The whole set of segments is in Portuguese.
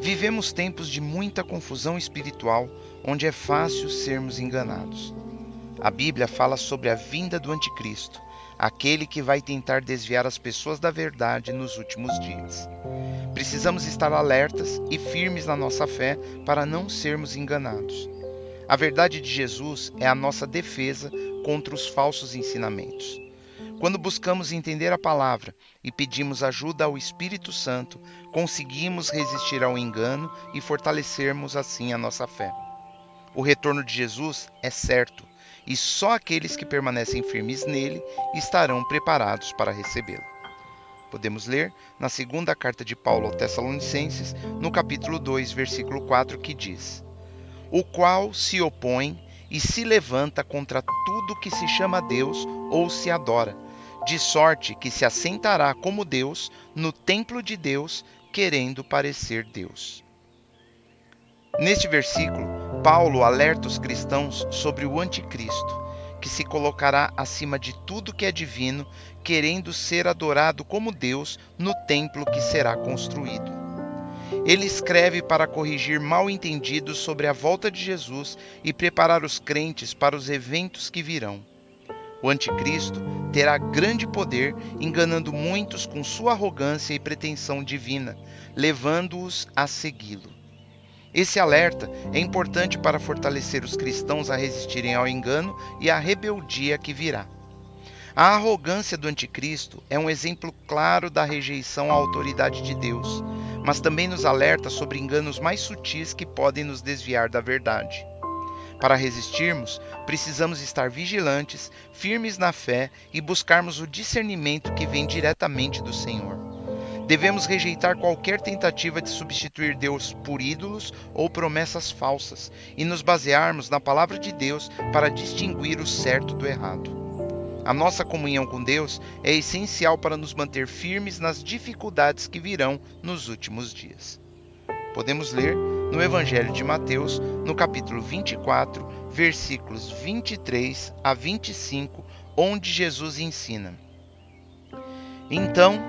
Vivemos tempos de muita confusão espiritual, onde é fácil sermos enganados. A Bíblia fala sobre a vinda do Anticristo, aquele que vai tentar desviar as pessoas da verdade nos últimos dias. Precisamos estar alertas e firmes na nossa fé para não sermos enganados. A verdade de Jesus é a nossa defesa contra os falsos ensinamentos. Quando buscamos entender a palavra e pedimos ajuda ao Espírito Santo, conseguimos resistir ao engano e fortalecermos assim a nossa fé. O retorno de Jesus é certo, e só aqueles que permanecem firmes nele estarão preparados para recebê-lo. Podemos ler na segunda carta de Paulo aos Tessalonicenses, no capítulo 2, versículo 4, que diz: O qual se opõe e se levanta contra tudo que se chama Deus ou se adora, de sorte que se assentará como Deus no templo de Deus, querendo parecer Deus. Neste versículo, Paulo alerta os cristãos sobre o anticristo, que se colocará acima de tudo que é divino, querendo ser adorado como Deus no templo que será construído. Ele escreve para corrigir mal-entendidos sobre a volta de Jesus e preparar os crentes para os eventos que virão. O anticristo terá grande poder, enganando muitos com sua arrogância e pretensão divina, levando-os a segui-lo. Esse alerta é importante para fortalecer os cristãos a resistirem ao engano e à rebeldia que virá. A arrogância do anticristo é um exemplo claro da rejeição à autoridade de Deus, mas também nos alerta sobre enganos mais sutis que podem nos desviar da verdade. Para resistirmos, precisamos estar vigilantes, firmes na fé e buscarmos o discernimento que vem diretamente do Senhor. Devemos rejeitar qualquer tentativa de substituir Deus por ídolos ou promessas falsas e nos basearmos na palavra de Deus para distinguir o certo do errado. A nossa comunhão com Deus é essencial para nos manter firmes nas dificuldades que virão nos últimos dias. Podemos ler no Evangelho de Mateus, no capítulo 24, versículos 23 a 25, onde Jesus ensina: Então,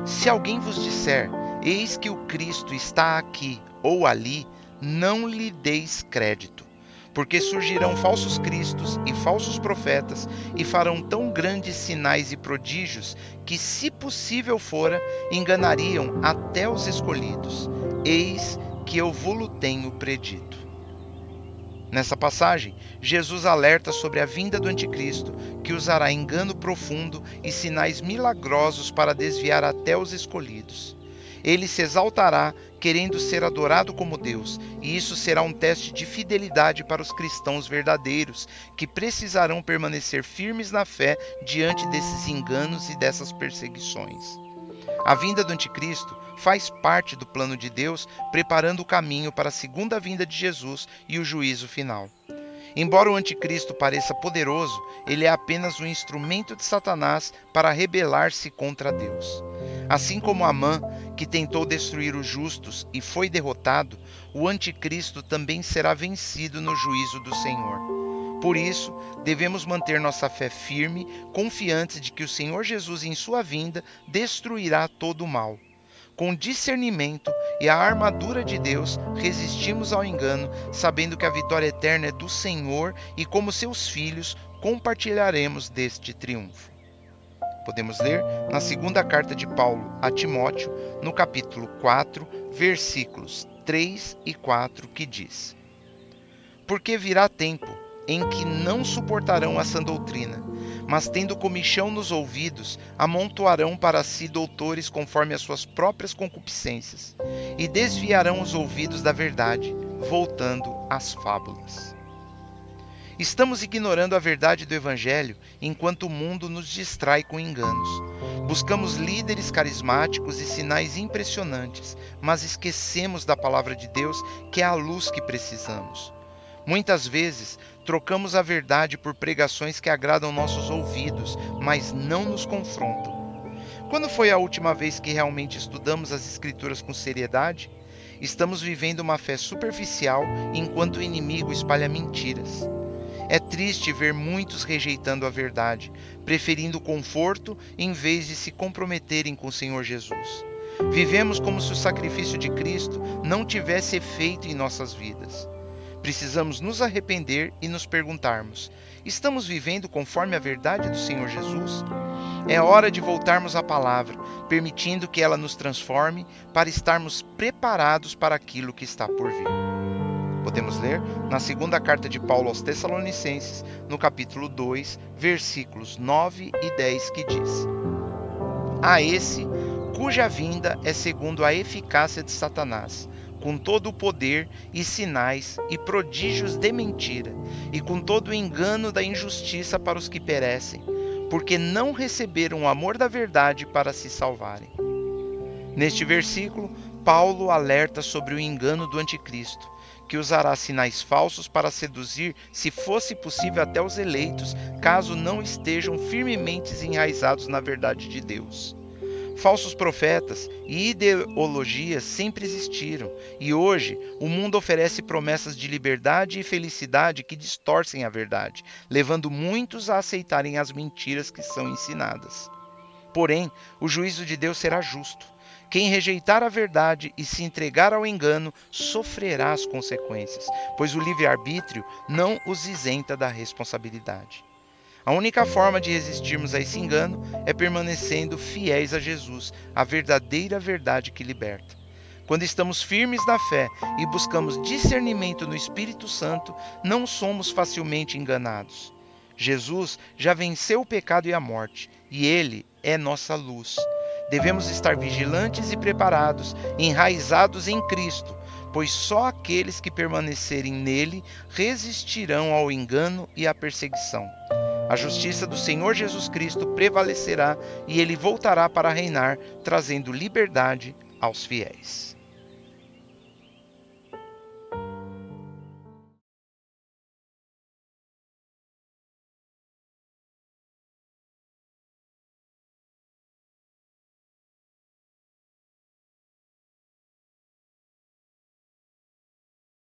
se alguém vos disser, eis que o Cristo está aqui ou ali, não lhe deis crédito, porque surgirão falsos cristos e falsos profetas, e farão tão grandes sinais e prodígios, que, se possível fora, enganariam até os escolhidos. Eis que eu vo-lo tenho predito. Nessa passagem, Jesus alerta sobre a vinda do anticristo, que usará engano profundo e sinais milagrosos para desviar até os escolhidos. Ele se exaltará, querendo ser adorado como Deus, e isso será um teste de fidelidade para os cristãos verdadeiros, que precisarão permanecer firmes na fé diante desses enganos e dessas perseguições. A vinda do anticristo faz parte do plano de Deus, preparando o caminho para a segunda vinda de Jesus e o juízo final. Embora o anticristo pareça poderoso, ele é apenas um instrumento de Satanás para rebelar-se contra Deus. Assim como Amã, que tentou destruir os justos e foi derrotado, o anticristo também será vencido no juízo do Senhor. Por isso, devemos manter nossa fé firme, confiantes de que o Senhor Jesus, em sua vinda, destruirá todo o mal. Com discernimento e a armadura de Deus, resistimos ao engano, sabendo que a vitória eterna é do Senhor e, como seus filhos, compartilharemos deste triunfo. Podemos ler na segunda carta de Paulo a Timóteo, no capítulo 4, versículos 3 e 4, que diz: Porque virá tempo em que não suportarão a sã doutrina, mas tendo comichão nos ouvidos, amontoarão para si doutores conforme as suas próprias concupiscências, e desviarão os ouvidos da verdade, voltando às fábulas. Estamos ignorando a verdade do Evangelho enquanto o mundo nos distrai com enganos. Buscamos líderes carismáticos e sinais impressionantes, mas esquecemos da palavra de Deus, que é a luz que precisamos. Muitas vezes, trocamos a verdade por pregações que agradam nossos ouvidos, mas não nos confrontam. Quando foi a última vez que realmente estudamos as Escrituras com seriedade? Estamos vivendo uma fé superficial enquanto o inimigo espalha mentiras. É triste ver muitos rejeitando a verdade, preferindo o conforto em vez de se comprometerem com o Senhor Jesus. Vivemos como se o sacrifício de Cristo não tivesse efeito em nossas vidas. Precisamos nos arrepender e nos perguntarmos: estamos vivendo conforme a verdade do Senhor Jesus? É hora de voltarmos à palavra, permitindo que ela nos transforme para estarmos preparados para aquilo que está por vir. Podemos ler na segunda carta de Paulo aos Tessalonicenses, no capítulo 2, versículos 9 e 10, que diz: A esse, cuja vinda é segundo a eficácia de Satanás, com todo o poder e sinais e prodígios de mentira, e com todo o engano da injustiça para os que perecem, porque não receberam o amor da verdade para se salvarem. Neste versículo, Paulo alerta sobre o engano do anticristo, que usará sinais falsos para seduzir, se fosse possível, até os eleitos, caso não estejam firmemente enraizados na verdade de Deus. Falsos profetas e ideologias sempre existiram, e hoje o mundo oferece promessas de liberdade e felicidade que distorcem a verdade, levando muitos a aceitarem as mentiras que são ensinadas. Porém, o juízo de Deus será justo. Quem rejeitar a verdade e se entregar ao engano sofrerá as consequências, pois o livre-arbítrio não os isenta da responsabilidade. A única forma de resistirmos a esse engano é permanecendo fiéis a Jesus, a verdadeira verdade que liberta. Quando estamos firmes na fé e buscamos discernimento no Espírito Santo, não somos facilmente enganados. Jesus já venceu o pecado e a morte, e Ele é nossa luz. Devemos estar vigilantes e preparados, enraizados em Cristo, pois só aqueles que permanecerem nele resistirão ao engano e à perseguição. A justiça do Senhor Jesus Cristo prevalecerá e ele voltará para reinar, trazendo liberdade aos fiéis.